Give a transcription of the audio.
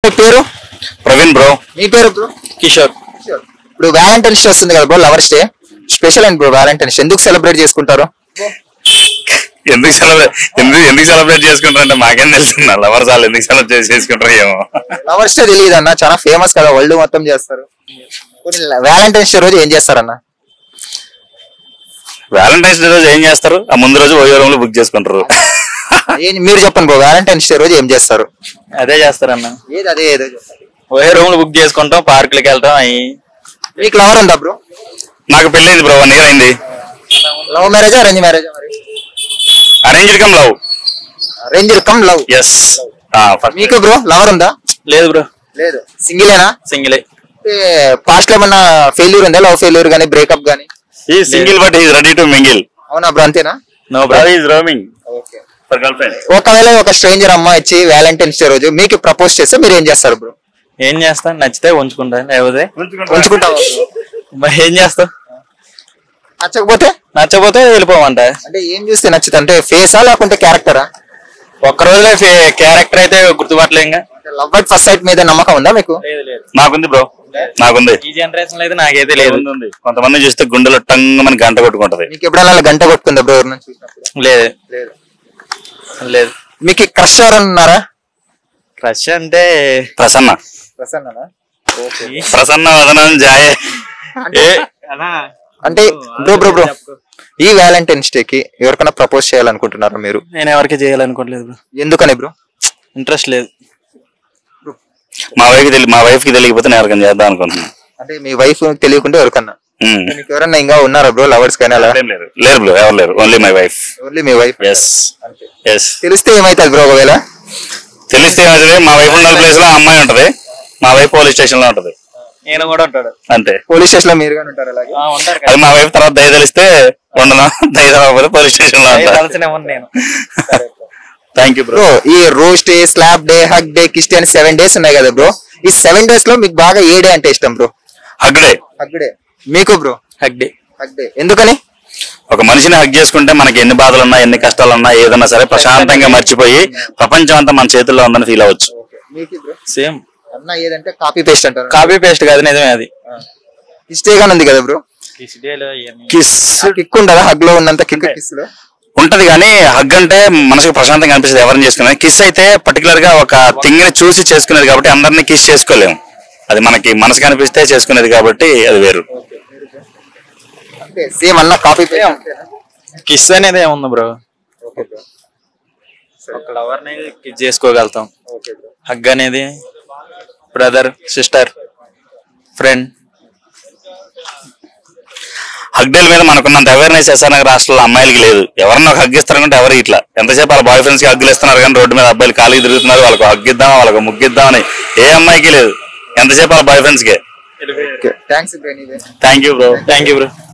మీ పేరు? ప్రవీణ్ బ్రో. మీ పేరు బ్రో? కిషోర్. ఇప్పుడు వ్యాలంటైన్స్ డే వస్తుంది కదా bro, lovers day special and bro. Valentine's ఎందుకు సెలబ్రేట్ చేసుకుంటారు? ఎందుకు సెలబ్రేట్ చేసుకుంటారు అంటే మాకేం తెలుస్తుంది. లవర్స్ వాళ్ళు ఎందుకు సెలబ్రేట్ చేసుకుంటారు ఏమో. లవర్స్ డే తెలియదు అన్న, చాలా ఫేమస్ కదా, వరల్డ్ మొత్తం చేస్తారు. వ్యాలంటైన్స్ డే రోజు ఏం చేస్తారన్న? వ్యాలంటైన్స్ డే రోజు ఏం చేస్తారు? ఆ ముందు రోజు ఓయో రూమ్ లో బుక్ చేసుకుంటారు. మీరు చెప్పండి బ్రో, వ్యాలంటైన్స్ డే రోజు ఏం చేస్తారు? అదే చేస్తారన్న. ఏది అదే ఏదో ఓయో రూమ్ లో బుక్ చేసుకుంటాం, పార్కులకి వెళ్తాం. మీకు లవర్ ఉందా బ్రో? నాకు పెళ్ళైంది బ్రో, 1 year అయింది. లవ్ మ్యారేజా అరేంజ్ మ్యారేజా? మరి arranged come love. Arranged come love. Yes. మీకు బ్రో లవర్ ఉందా? లేదు బ్రో. లేదు. సింగిలేనా? సింగిలే. పాస్ట్ లో ఏమన్నా ఫెయిల్యూర్ ఉందా? లవ్ ఫెయిల్యూర్ గానీ, బ్రేకప్ గానీ? ఈ single but is ready to mingle. అవునా బ్రో, అంతేనా? No bro, is roaming okay. For girl friend. ఒకవేళ ఒక స్ట్రేంజర్ అమ్మాయి వచ్చి వ్యాలంటైన్స్ డే రోజు మీకు ప్రపోజ్ చేస్తే మీరు ఏం చేస్తారు బ్రో? ఏం చేస్తా, నచ్చితే ఉంచుకుంటా, లేకపోతే ఉంచుకుంటావా? మరి ఏం చేస్తావు? నచ్చకపోతే వెళ్ళిపోమంట. అంటే ఏం చూస్తే నచ్చుతుంది? అంటే ఫేసా లేకుంటే క్యారెక్టరా? ఒక్క రోజులో క్యారెక్టర్ అయితే గుర్తుపట్టలేంగా. లవ్ అట్ ఫస్ట్ సైట్ మీద నమ్మకం ఉందా మీకు? నాకుంది బ్రో, నాకుంది. ఈ జనరేషన్ లో అయితే నాకైతే లేదు. కొంతమంది చూస్తే గుండెలో టంగ్ అని గంట కొట్టుకుంటది. మీకు ఎప్పుడైనా గంట కొట్టుకుందా బ్రో ఎవరిని చూసినప్పుడు? లేదు లేదు. మీకు క్రష్ ఎవరు ఉన్నారా? క్రష్ అంటే ప్రసన్న. ప్రసన్న వదనం జాయే. అంటే బ్రో ఈ వ్యాలంటైన్స్ డే కి ఎవరికైనా ప్రపోజ్ చేయాలనుకుంటున్నారా మీరు? నేను ఎవరికి చేయాలనుకోవట్లేదు బ్రో. ఎందుకని బ్రో? ఇంట్రెస్ట్ లేదు. మా వైఫ్ కి తెలియకపోతే నేను ఎవరికైనా చేద్దాం అనుకుంటున్నాను. అంటే మీ వైఫ్ తెలియకుండా ఎవరికన్నా? మీకు ఎవరన్నా ఇంకా ఉన్నారా బ్రో లవర్స్ కానీ అలా? లేరు బ్రో, ఎవరు లేరు. Only my wife. ఓన్లీ మీ వైఫ్. ఎస్. తెలిస్తే ఏమైతుంది బ్రో? ఒకవేళ తెలిస్తే ఏమైతుంది? మా వైఫ్ ఉన్న ప్లేస్ లో అమ్మాయి ఉంటది, మా వైఫ్ పోలీస్ స్టేషన్ లో ఉంటది. నేను కూడా ఉంటాడు అంతే. పోలీస్ స్టేషన్ లో మీరు కానీ ఉంటారు అలాగే? అది మా వైఫ్ తర్వాత దయ తెలిస్తే ఉండను, దయ తెలవకపోతే పోలీస్ స్టేషన్ లో నేను. Thank you bro. ఈ rose day, slap day, hug day, kiss day అని 7 days ఉన్నాయి కదా బ్రో. ఈ 7 days లో మీకు బాగా ఏ డే అంటే ఇష్టం bro? Hug day. Hug day. మీకు bro? Hug day. Hug day ఎందుకని? ఒక మనిషిని హగ్ చేసుకుంటే మనకి ఎన్ని బాధలున్నా, ఎన్ని కష్టాలున్నా, ఏదన్నా సరే ప్రశాంతంగా మర్చిపోయి ప్రపంచం అంతా మన చేతుల్లో ఉందని ఫీల్ అవ్వచ్చు. సేమ్ అన్న ఏదంటే కాపీ పేస్ట్ అంటారు. కాపీ పేస్ట్ కాదు, నిజమే అది. కిస్ డే గాని ఉంది కదా బ్రో. కిస్ కిక్ ఉండదా హగ్ లో ఉన్నంత కిక్ కిస్ లో? ఉంటది కానీ హగ్ అంటే మనసుకు ప్రశాంతంగా అనిపిస్తుంది ఎవరిని చేసుకునేది. కిస్ అయితే పర్టికులర్ గా ఒక థింగ్ ని చూసి చేసుకునేది కాబట్టి అందరినీ కిస్ చేసుకోలేము. అది మనకి మనసుకు అనిపిస్తే చేసుకునేది కాబట్టి అది వేరు. సేమ్ అన్న కాపీ పేస్ట్. కిస్ అనేది ఏముంది బ్రో? ఒక లవర్ ని కిస్ చేసుకోగలుగుతాం. హగ్ అనేది బ్రదర్, సిస్టర్, ఫ్రెండ్. హగ్ డేల మీద మనకున్నంత అవేర్నెస్ ఎస్ఆర్నగర్ హాస్టల్ అమ్మాయిలకి లేదు. ఎవరన్నా ఒక హగ్ ఇస్తారంటే ఎవరు ఇట్లా ఎంతసేపు వాళ్ళ బాయ్ ఫ్రెండ్స్ కి హగ్గులు ఇస్తున్నారు కానీ రోడ్డు మీద అబ్బాయిలు ఖాళీ తిరుగుతున్నారు. వాళ్ళకు హగ్ ఇద్దాం, వాళ్ళకు ముగ్గిద్దాం అని ఏ అమ్మాయికి లేదు. ఎంతసేపు వాళ్ళ బాయ్ ఫ్రెండ్స్ కే. థ్యాంక్స్. Thank you bro.